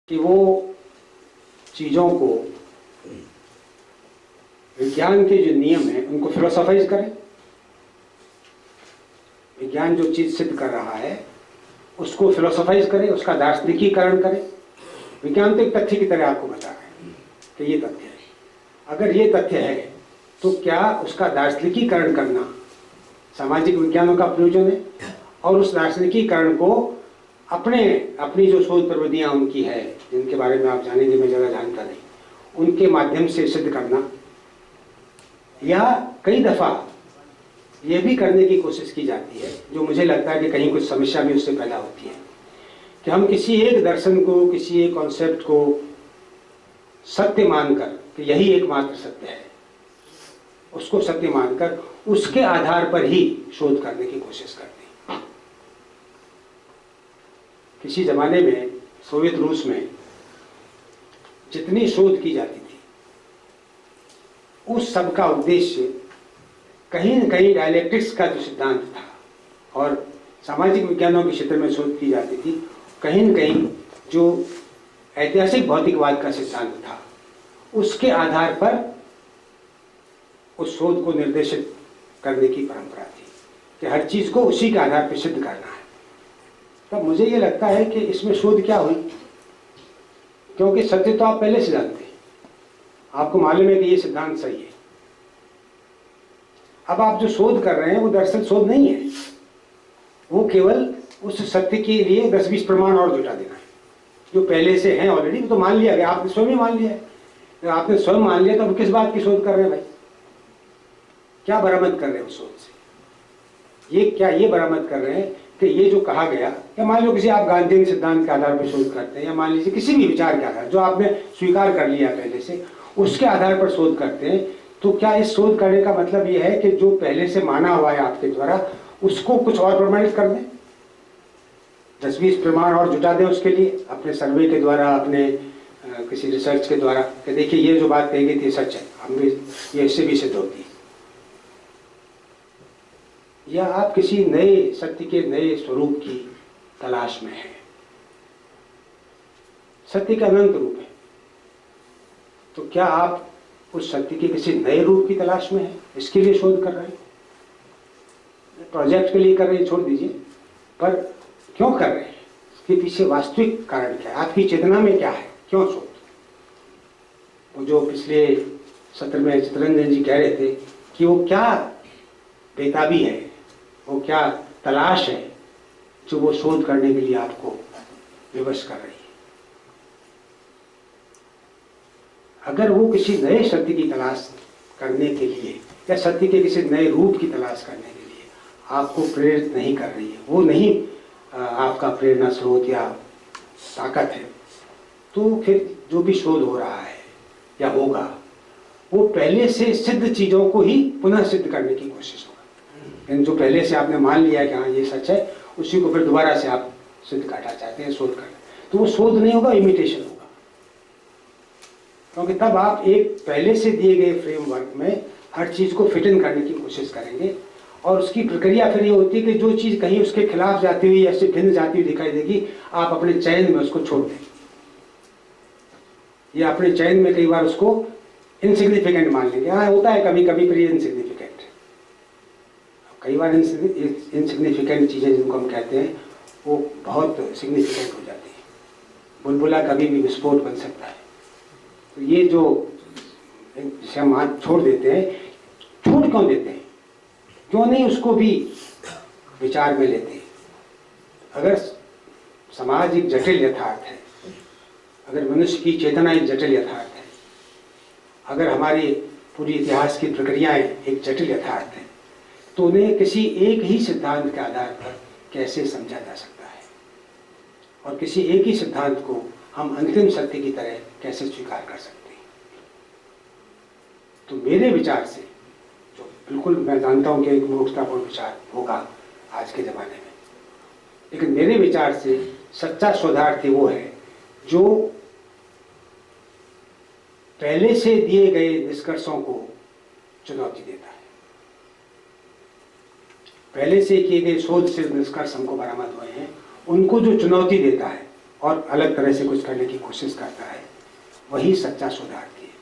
कि वो चीज़ों को, विज्ञान के जो नियम हैं उनको फिलोसोफाइज करें। विज्ञान जो चीज़ सिद्ध कर रहा है उसको फिलोसोफाइज करें, उसका दार्शनिकीकरण करें। विज्ञान तो एक तथ्य की तरह आपको बता रहे हैं कि ये तथ्य है। अगर ये तथ्य है तो क्या उसका दार्शनिकीकरण करना सामाजिक विज्ञानों का प्रयोजन है, और उस दार्शनिकीकरण को अपनी जो शोध प्रविधियाँ उनकी है, जिनके बारे में आप जानेंगे, मैं ज़्यादा जानता नहीं, उनके माध्यम से सिद्ध करना, या कई दफ़ा ये भी करने की कोशिश की जाती है, जो मुझे लगता है कि कहीं कुछ समस्या भी उससे पैदा होती है, कि हम किसी एक दर्शन को, किसी एक कॉन्सेप्ट को सत्य मानकर कि यही एकमात्र सत्य है, उसको सत्य मानकर उसके आधार पर ही शोध करने की कोशिश करते हैं। किसी जमाने में सोवियत रूस में जितनी शोध की जाती थी, उस सब का उद्देश्य कहीं न कहीं डायलेक्टिक्स का जो सिद्धांत था, और सामाजिक विज्ञानों के क्षेत्र में शोध की जाती थी, कहीं न कहीं जो ऐतिहासिक भौतिकवाद का सिद्धांत था, उसके आधार पर उस शोध को निर्देशित करने की परंपरा थी कि हर चीज़ को उसी के आधार पर सिद्ध करना है। तब मुझे ये लगता है कि इसमें शोध क्या हुई, क्योंकि सत्य तो आप पहले से जानते हैं, आपको मालूम है कि ये सिद्धांत सही है। अब आप जो शोध कर रहे हैं वो दरअसल शोध नहीं है, वो केवल उस सत्य के लिए 10-20 प्रमाण और जुटा देना है, जो पहले से हैं ऑलरेडी, तो मान लिया गया, आपने स्वयं ही मान लिया है। तो आपने स्वयं मान लिया तो अब किस बात की शोध कर रहे हैं भाई? क्या बरामद कर रहे हैं उस शोध से? ये बरामद कर रहे हैं कि ये जो कहा गया, या मान लो किसी आप गांधी सिद्धांत के आधार पर शोध करते हैं, या मान लीजिए किसी भी विचार के आधार जो आपने स्वीकार कर लिया पहले से, उसके आधार पर शोध करते हैं, तो क्या इस शोध करने का मतलब ये है कि जो पहले से माना हुआ है आपके द्वारा, उसको कुछ और प्रमाणित कर दें, 10-20 प्रमाण और जुटा दें उसके लिए, अपने सर्वे के द्वारा, अपने किसी रिसर्च के द्वारा, कि देखिए ये जो बात कही गई थी सच है, हम भी ये इससे भी सिद्ध होती है। या आप किसी नए सत्य के नए स्वरूप की तलाश में हैं, सत्य का अनंत रूप है, तो क्या आप उस सत्य के किसी नए रूप की तलाश में हैं, इसके लिए शोध कर रहे हैं? प्रोजेक्ट के लिए कर रहे हैं, छोड़ दीजिए, पर क्यों कर रहे हैं? इसके पीछे वास्तविक कारण क्या है? आपकी चेतना में क्या है? क्यों शोध? वो जो पिछले सत्र में चित्तरंजन जी कह रहे थे कि वो क्या बेताबी है, वो क्या तलाश है जो वो शोध करने के लिए आपको विवश कर रही है। अगर वो किसी नए सत्य की तलाश करने के लिए, या सत्य के किसी नए रूप की तलाश करने के लिए आपको प्रेरित नहीं कर रही है, वो नहीं आपका प्रेरणा स्रोत या ताकत है, तो फिर जो भी शोध हो रहा है या होगा, वो पहले से सिद्ध चीज़ों को ही पुनः सिद्ध करने की कोशिश होगा। जो पहले से आपने मान लिया है कि हाँ ये सच है, उसी को फिर दोबारा से आप सिद्ध करना चाहते हैं, शोध करना, तो वो शोध नहीं होगा, इमिटेशन होगा। क्योंकि तब आप एक पहले से दिए गए फ्रेमवर्क में हर चीज़ को फिट इन करने की कोशिश करेंगे, और उसकी प्रक्रिया फिर ये होती है कि जो चीज़ कहीं उसके खिलाफ जाती हुई या उससे भिन्न जाती हुई दिखाई देगी, आप अपने चयन में उसको छोड़ देंगे, या अपने चयन में कई बार उसको इनसिग्निफिकेंट मान लेंगे। हाँ, होता है कभी कभी फिर इनसिग्निफिकेंट, कई बार इनसिग्निफिकेंट चीज़ें जिनको हम कहते हैं वो बहुत सिग्निफिकेंट हो जाती है। बुलबुला कभी भी विस्फोट बन सकता है। तो ये जो जिसे हम हाथ छोड़ देते हैं, छोड़ क्यों देते हैं? क्यों नहीं उसको भी विचार में लेते हैं? अगर समाज एक जटिल यथार्थ है, अगर मनुष्य की चेतना एक जटिल यथार्थ है, अगर हमारी पूरी इतिहास की प्रक्रियाएं एक जटिल यथार्थ है, तो उन्हें किसी एक ही सिद्धांत के आधार पर कैसे समझा जा सकता है, और किसी एक ही सिद्धांत को हम अंतिम सत्य की तरह कैसे स्वीकार कर सकते हैं? तो मेरे विचार से, जो बिल्कुल मैं जानता हूं कि एक मूर्खतापूर्ण विचार होगा आज के ज़माने में, लेकिन मेरे विचार से सच्चा शोधार्थी वो है जो पहले से दिए गए निष्कर्षों को चुनौती देता है। पहले से किए गए शोध से निष्कर्ष हमको बरामद हुए हैं, उनको जो चुनौती देता है, और अलग तरह से कुछ करने की कोशिश करता है, वही सच्चा शोधार्थी है।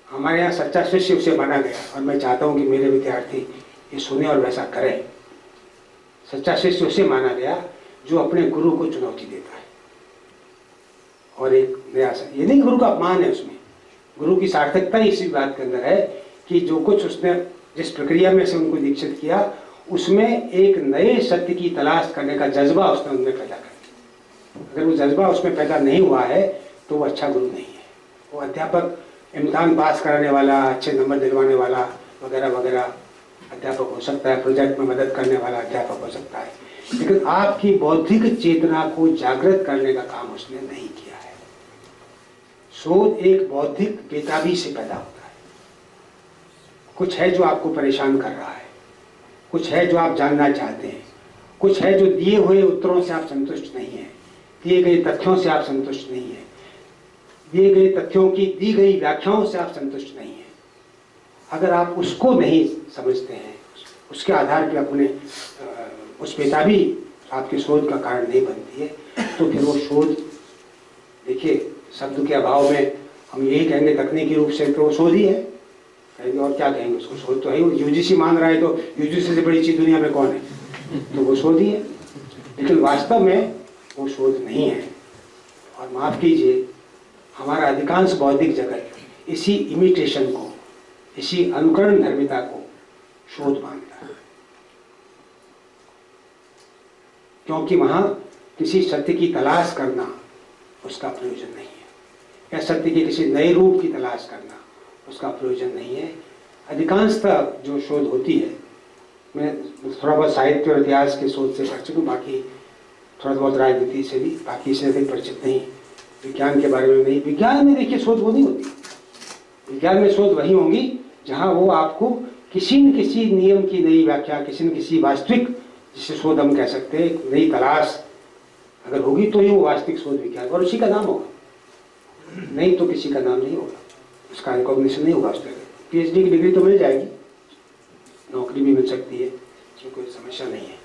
हमारे यहाँ सच्चा शिष्य उसे माना गया, और मैं चाहता हूँ कि मेरे विद्यार्थी ये सुने और वैसा करें। सच्चा शिष्य उसे माना गया जो अपने गुरु को चुनौती देता है और एक नया, ये नहीं गुरु का अपमान है उसमें, गुरु की सार्थकता ही इसी बात के अंदर है कि जो कुछ उसने जिस प्रक्रिया में से उनको दीक्षित किया उसमें एक नए सत्य की तलाश करने का जज्बा उसने उनमें पैदा कर दिया। अगर वो जज्बा उसमें पैदा नहीं हुआ है तो वो अच्छा गुरु नहीं है। वो अध्यापक, इम्तिहान पास कराने वाला, अच्छे नंबर दिलवाने वाला वगैरह वगैरह अध्यापक हो सकता है, प्रोजेक्ट में मदद करने वाला अध्यापक हो सकता है, लेकिन आपकी बौद्धिक चेतना को जागृत करने का काम उसने नहीं किया है। शोध एक बौद्धिक बेताबी से पैदा होता है। कुछ है जो आपको परेशान कर रहा है, कुछ है जो आप जानना चाहते हैं, कुछ है जो दिए हुए उत्तरों से आप संतुष्ट नहीं हैं, दिए गए तथ्यों से आप संतुष्ट नहीं हैं, दिए गए तथ्यों की दी गई व्याख्याओं से आप संतुष्ट नहीं हैं। अगर आप उसको नहीं समझते हैं, उसके आधार पर अपने उस बेताबी आपके शोध का कारण नहीं बनती है, तो फिर वो शोध, देखिए शब्द के अभाव में हम यही कहेंगे तकनीकी रूप से तो वो शोध ही है, कहेंगे और क्या कहेंगे उसको, शोध तो है ही। यूजीसी मान रहा है तो यूजीसी से बड़ी चीज दुनिया में कौन है, तो वो शोध ही है, लेकिन वास्तव में वो शोध नहीं है। और माफ कीजिए, हमारा अधिकांश बौद्धिक जगत इसी इमिटेशन को, इसी अनुकरण धर्मिता को शोध मानता है, क्योंकि वहां किसी सत्य की तलाश करना उसका प्रयोजन नहीं है, या सत्य के किसी नए रूप की तलाश करना उसका प्रयोजन नहीं है। अधिकांशतः जो शोध होती है, मैं थोड़ा बहुत साहित्य और इतिहास के शोध से परिचित हूँ, बाकी थोड़ा बहुत राजनीति से भी, बाकी से अधिक परिचित नहीं, विज्ञान के बारे में नहीं। विज्ञान में देखिए शोध वो नहीं होती, विज्ञान में शोध वही होंगी जहाँ वो आपको किसी न किसी नियम की नई व्याख्या, किसी न किसी वास्तविक, जिसे शोध हम कह सकते हैं, नई तलाश अगर होगी तो ही वो वास्तविक शोध विज्ञान, और उसी का नाम होगा, नहीं तो किसी का नाम नहीं होगा, उसका रिकॉग्निशन नहीं होगा उस तरह। पीएचडी की डिग्री तो मिल जाएगी, नौकरी भी मिल सकती है, इसमें कोई समस्या नहीं है,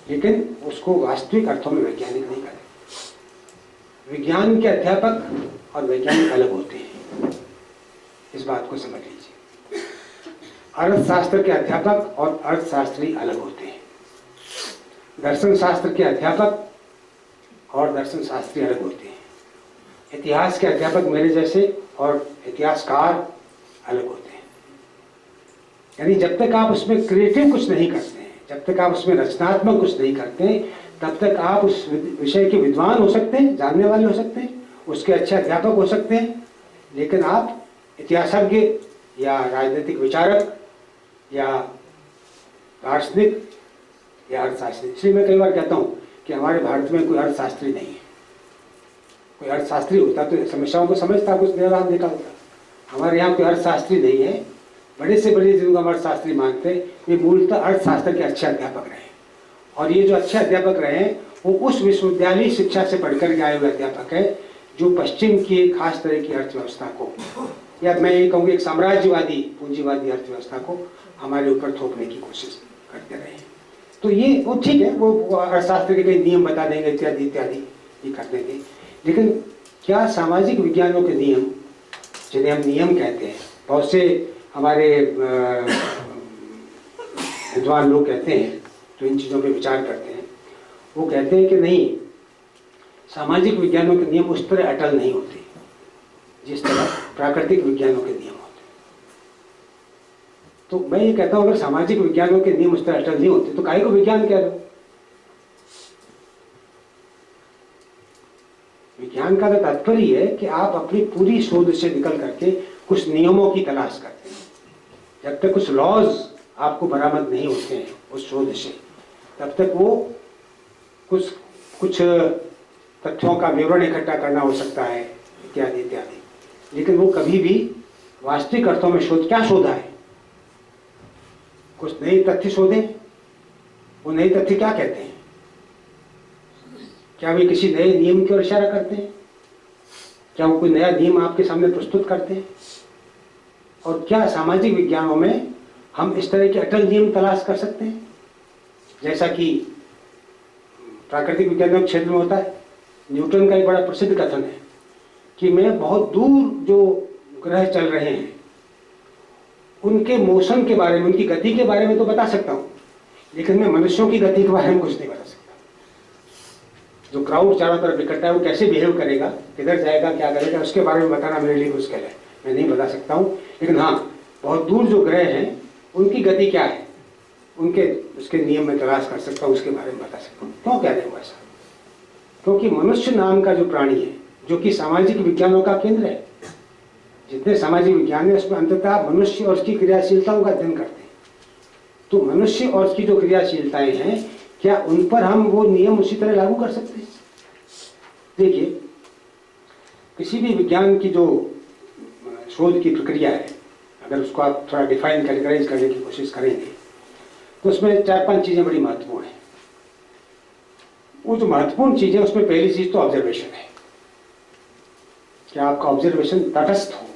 लेकिन उसको वास्तविक अर्थों में वैज्ञानिक नहीं करें। विज्ञान के अध्यापक और वैज्ञानिक अलग होते हैं, इस बात को समझ लीजिए। अर्थशास्त्र के अध्यापक और अर्थशास्त्री अलग होते हैं, दर्शन शास्त्र के अध्यापक और दर्शन शास्त्री अलग होते हैं, इतिहास के अध्यापक मेरे जैसे और इतिहासकार अलग होते हैं। यानी जब तक आप उसमें क्रिएटिव कुछ नहीं करते हैं, जब तक आप उसमें रचनात्मक कुछ नहीं करते हैं, तब तक आप उस विषय के विद्वान हो सकते हैं, जानने वाले हो सकते हैं, उसके अच्छे अध्यापक हो सकते हैं, लेकिन आप इतिहासज्ञ या राजनीतिक विचारक या दार्शनिक या अर्थशास्त्री। इसलिए मैं कई बार कहता हूँ कि हमारे भारत में कोई अर्थशास्त्री नहीं है। कोई अर्थशास्त्री होता तो समस्याओं को समझता, कुछ निराकरण निकालता। हमारे यहाँ कोई अर्थशास्त्री नहीं है। बड़े से बड़े जिनको हम अर्थशास्त्री मानते हैं, ये मूलतः अर्थशास्त्र के अच्छे अध्यापक रहे, और ये जो अच्छे अध्यापक रहे हैं वो उस विश्वविद्यालय शिक्षा से पढ़कर के आए हुए अध्यापक है जो पश्चिम की खास तरह की अर्थव्यवस्था को, या मैं ये कहूँगी एक साम्राज्यवादी पूंजीवादी अर्थव्यवस्था को हमारे ऊपर थोपने की कोशिश करते रहे। तो ये वो ठीक है, वो अर्थशास्त्र के कई नियम बता देंगे इत्यादि इत्यादि, ये कर देंगे, लेकिन क्या सामाजिक विज्ञानों के नियम, जिन्हें हम नियम कहते हैं, बहुत से हमारे विद्वान लोग कहते हैं जो इन चीज़ों पे विचार करते हैं, वो कहते हैं कि नहीं, सामाजिक विज्ञानों के नियम उस तरह अटल नहीं होते जिस तरह प्राकृतिक विज्ञानों के नियम होते। तो मैं ये कहता हूँ अगर सामाजिक विज्ञानों के नियम उस तरह अटल नहीं होते तो काहे को विज्ञान कह रहे हो? विज्ञान का तो तात्पर्य है कि आप अपनी पूरी शोध से निकल करके कुछ नियमों की तलाश करते हैं। जब तक कुछ लॉज आपको बरामद नहीं होते हैं उस शोध से, तब तक वो कुछ तथ्यों का विवरण इकट्ठा करना हो सकता है इत्यादि इत्यादि, लेकिन वो कभी भी वास्तविक अर्थों में शोध क्या शोधा है? कुछ नए तथ्य शोधे। वो नए तथ्य क्या कहते हैं? क्या वे किसी नए नियम की ओर इशारा करते हैं? क्या वो कोई नया नियम आपके सामने प्रस्तुत करते हैं? और क्या सामाजिक विज्ञानों में हम इस तरह के अटल नियम तलाश कर सकते हैं जैसा कि प्राकृतिक विज्ञानों के क्षेत्र में होता है? न्यूटन का एक बड़ा प्रसिद्ध कथन है कि मैं बहुत दूर जो ग्रह चल रहे हैं उनके मोशन के बारे में, उनकी गति के बारे में तो बता सकता हूँ, लेकिन मैं मनुष्यों की गति के बारे में कुछ नहीं बता सकता। जो क्राउड चारों तरफ इकट्ठा है वो कैसे बिहेव करेगा, किधर जाएगा, क्या करेगा, उसके बारे में बताना मेरे लिए मुश्किल है, मैं नहीं बता सकता हूँ। लेकिन हाँ, बहुत दूर जो ग्रह हैं उनकी गति क्या है, उनके उसके नियम में तलाश कर सकता हूँ, उसके बारे में बता सकता हूँ। क्यों कह रहे हो ऐसा? क्योंकि मनुष्य नाम का जो प्राणी है, जो कि सामाजिक विज्ञानों का केंद्र है, जितने सामाजिक विज्ञान है उसमें अंततः मनुष्य और उसकी क्रियाशीलताओं का अध्ययन करते हैं। तो मनुष्य और उसकी जो क्रियाशीलताएं हैं, क्या उन पर हम वो नियम उसी तरह लागू कर सकते हैं? देखिए, किसी भी विज्ञान की जो शोध की प्रक्रिया है, अगर उसको आप थोड़ा डिफाइन कैटेगराइज करने की कोशिश करेंगे तो उसमें 4-5 चीजें बड़ी महत्वपूर्ण हैं। वो जो महत्वपूर्ण चीजें, उसमें पहली चीज तो ऑब्जर्वेशन है कि आपका ऑब्जर्वेशन तटस्थ हो।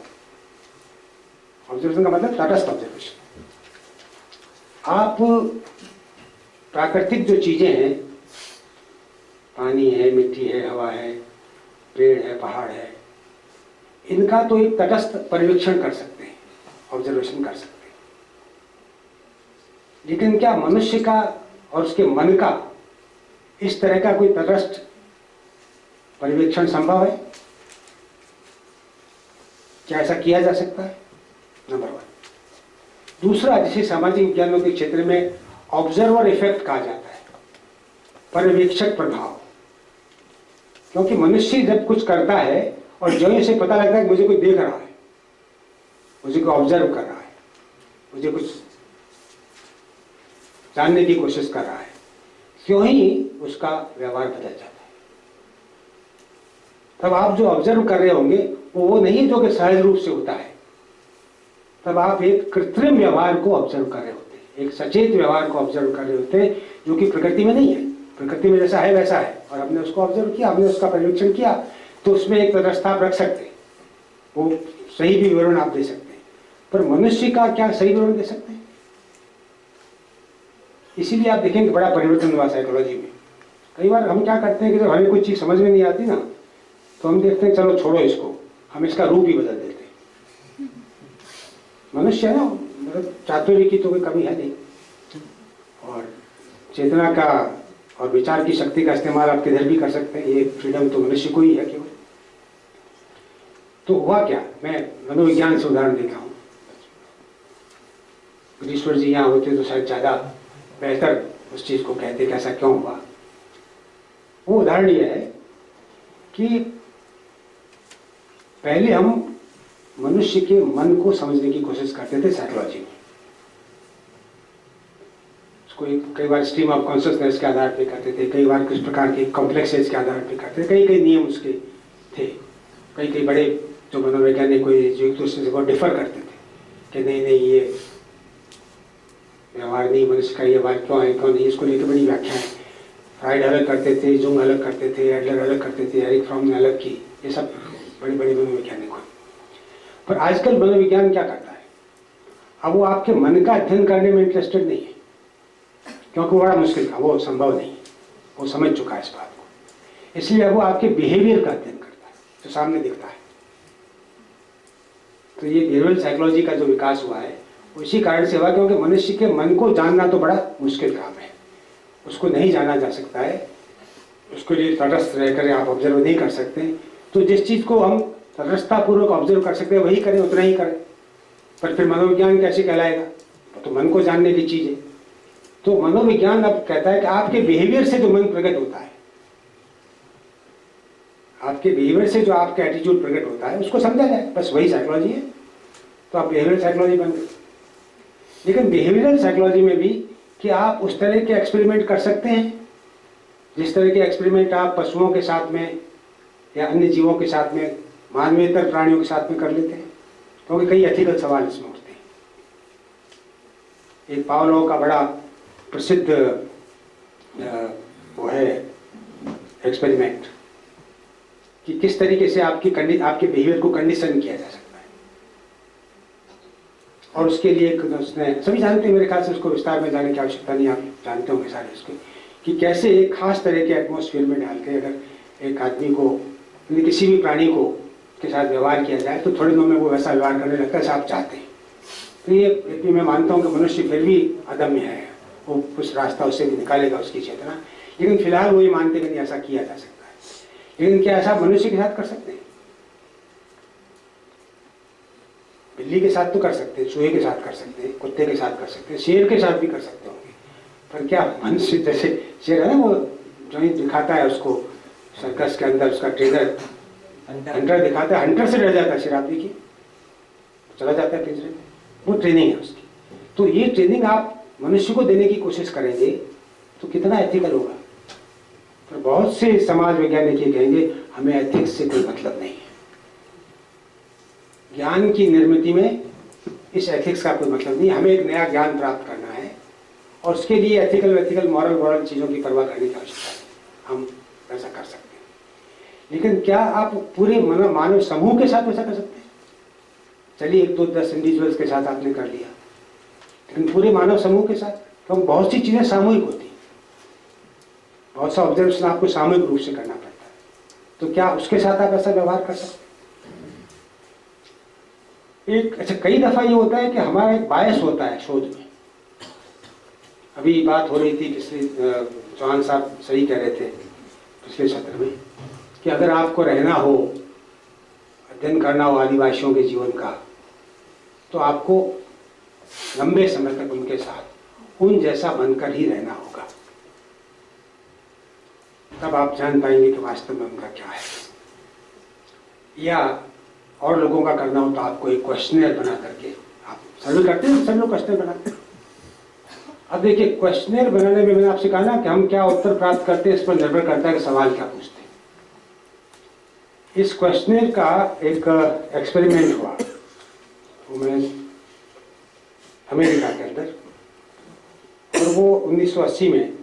ऑब्जर्वेशन का मतलब तटस्थ ऑब्जर्वेशन। आप प्राकृतिक जो चीजें हैं, पानी है, मिट्टी है, हवा है, पेड़ है, पहाड़ है, इनका तो एक तटस्थ पर्यवेक्षण कर सकते हैं, ऑब्जर्वेशन कर सकते हैं। लेकिन क्या मनुष्य का और उसके मन का इस तरह का कोई तटस्थ पर्यवेक्षण संभव है? क्या ऐसा किया जा सकता है? नंबर 1। दूसरा, जिसे सामाजिक विज्ञानों के क्षेत्र में ऑब्जर्वर इफेक्ट कहा जाता है, पर्यवेक्षक प्रभाव। क्योंकि मनुष्य जब कुछ करता है और जो इसे पता लगता है कि मुझे कोई देख रहा है, मुझे कोई ऑब्जर्व कर रहा है, मुझे कुछ जानने की कोशिश कर रहा है, क्यों ही उसका व्यवहार बदल जाता है। तब आप जो ऑब्जर्व कर रहे होंगे वो नहीं है जो कि सहज रूप से होता है। तब आप एक कृत्रिम व्यवहार को ऑब्जर्व कर रहे होते हैं, एक सचेत व्यवहार को ऑब्जर्व कर रहे होते हैं, जो कि प्रकृति में नहीं है। प्रकृति में जैसा है वैसा है, और आपने उसको ऑब्जर्व किया, आपने उसका पर्यवेक्षण किया, तो उसमें एक तटस्थ आप रख सकते हैं, वो सही भी विवरण आप दे सकते हैं। पर मनुष्य का क्या सही विवरण दे सकते हैं? इसीलिए आप देखेंगे बड़ा परिवर्तन हुआ साइकोलॉजी में। कई बार हम क्या करते हैं कि जब हमें कोई चीज समझ में नहीं आती ना, तो हम देखते हैं चलो छोड़ो इसको, हम इसका रूप ही बदल देते हैं। मनुष्य है ना, मतलब चातुर्य की तो कोई कमी है नहीं, और चेतना का और विचार की शक्ति का इस्तेमाल आप किधर भी कर सकते हैं। ये फ्रीडम तो मनुष्य को ही है केवल। तो हुआ क्या, मैं मनोविज्ञान से उदाहरण देता हूँ। ईश्वर जी यहाँ होते तो शायद ज्यादा बेहतर उस चीज को कहते कि ऐसा क्यों हुआ। वो उदाहरण ये है कि पहले हम मनुष्य के मन को समझने की कोशिश करते थे साइकोलॉजी में। उसको कई बार स्ट्रीम ऑफ कॉन्शियसनेस के आधार पे करते थे, कई बार कुछ प्रकार के कॉम्प्लेक्सेस के आधार पे करते थे, कई कई नियम उसके थे। कई कई बड़े जो मनोवैज्ञानिक कोई जो एक दूसरे से बहुत डिफर करते थे कि नहीं नहीं ये व्यवहार नहीं, मनुष्य का ये व्यवहार क्यों है क्यों नहीं, इसको लेकर बड़ी व्याख्या है। फ्राइड अलग करते थे, जुंग अलग करते थे, एडलर अलग करते थे, एरिक फ्रॉम ने अलग की, ये सब बड़े बड़े मनोवैज्ञानिक हुए। पर आजकल मनोविज्ञान क्या करता है, अब वो आपके मन का अध्ययन करने में इंटरेस्टेड नहीं है, क्योंकि वो बड़ा मुश्किल था, वो संभव नहीं, वो समझ चुका है इस बात को। इसलिए अब वो आपके बिहेवियर का अध्ययन करता है जो सामने दिखता है। तो ये बिहेवियरल साइकोलॉजी का जो विकास हुआ है वो इसी कारण से हुआ, क्योंकि मनुष्य के मन को जानना तो बड़ा मुश्किल काम है, उसको नहीं जाना जा सकता है, उसके लिए तटस्थ रहकर आप ऑब्जर्व नहीं कर सकते। तो जिस चीज को हम तटस्थतापूर्वक ऑब्जर्व कर सकते हैं वही करें, उतना ही करें। पर फिर मनोविज्ञान कैसे कहलाएगा, तो मन को जानने की चीज है। तो मनोविज्ञान अब कहता है कि आपके बिहेवियर से जो मन प्रकट होता है, आपके बिहेवियर से जो आपका एटीट्यूड प्रकट होता है उसको समझा जाए, बस वही साइकोलॉजी है। तो आप बिहेवियरल साइकोलॉजी बन गए। लेकिन बिहेवियरल साइकोलॉजी में भी कि आप उस तरह के एक्सपेरिमेंट कर सकते हैं जिस तरह के एक्सपेरिमेंट आप पशुओं के साथ में या अन्य जीवों के साथ में, मानवेतर प्राणियों के साथ में कर लेते हैं, क्योंकि कई एथिकल सवाल इसमें उठते हैं। एक पावलोव का बड़ा प्रसिद्ध वो है एक्सपेरिमेंट कि किस तरीके से आपके बिहेवियर को कंडीशन किया जा सकता है। और उसके लिए एक उसने, सभी जानते हैं मेरे ख्याल से, उसको विस्तार में जाने की आवश्यकता नहीं, आप जानते होंगे सारे उसके, कि कैसे एक खास तरह के एटमॉस्फेयर में डाल के अगर एक आदमी को, यदि किसी भी प्राणी को के साथ व्यवहार किया जाए तो थोड़े दिनों में वो वैसा व्यवहार करने लगता है जैसा आप चाहते हैं। तो ये यदि मैं मानता हूँ कि मनुष्य फिर भी अदम्य है, वो कुछ रास्ता उससे भी निकालेगा उसकी चेतना, लेकिन फिलहाल वो ये मानते कि नहीं ऐसा किया जा सकता है। लेकिन क्या ऐसा मनुष्य के साथ कर सकते हैं? बिल्ली के साथ तो कर सकते हैं, चूहे के साथ कर सकते हैं, कुत्ते के साथ कर सकते हैं, शेर के साथ भी कर सकते होंगे, पर क्या मनुष्य, जैसे शेर है ना, वो जो ही दिखाता है उसको सर्कस के अंदर, उसका ट्रेनर हंटर दिखाता है, हंटर से डर जाता है शेर, आप देखिए चला जाता है पिंजरे में, वो ट्रेनिंग है उसकी। तो ये ट्रेनिंग आप मनुष्य को देने की कोशिश करेंगे तो कितना एथिकल होगा? पर बहुत से समाज वैज्ञानिक ये कहेंगे हमें एथिक्स से कोई मतलब नहीं है, ज्ञान की निर्मित में इस एथिक्स का कोई मतलब नहीं, हमें एक नया ज्ञान प्राप्त करना है और उसके लिए एथिकल मॉरल चीज़ों की परवाह करने की आवश्यकता है, हम ऐसा कर सकते हैं। लेकिन क्या आप पूरे मानव समूह के साथ ऐसा कर सकते हैं? चलिए 1 2 10 इंडिविजुअल्स के साथ आपने कर लिया, लेकिन पूरे मानव समूह के साथ तो बहुत सी चीज़ें सामूहिक होती हैं, बहुत सा ऑब्जर्वेशन आपको सामूहिक रूप से करना पड़ता है, तो क्या उसके साथ आप ऐसा व्यवहार कर सकते हैं? अच्छा, कई दफा ये होता है कि हमारा एक बायस होता है शोध में। अभी बात हो रही थी पिछले, चौहान साहब सही कह रहे थे पिछले सत्र में, कि अगर आपको रहना हो, अध्ययन करना हो आदिवासियों के जीवन का, तो आपको लंबे समय तक उनके साथ उन जैसा बनकर ही रहना होगा, तब आप जान पाएंगे कि वास्तव में उनका क्या है। या और लोगों का करना हो तो आपको एक क्वेश्चनर बना करके, आप सर्वे करते हैं, सब लोग क्वेश्चनर बनाते हैं। अब देखिए, क्वेश्चनर बनाने में मैंने आपसे कहा ना कि हम क्या उत्तर प्राप्त करते हैं इस पर निर्भर करता है कि सवाल क्या पूछते हैं। इस क्वेश्चनर का एक एक्सपेरिमेंट हुआ, वो मैं अमेरिका के अंदर, और वो 1980 में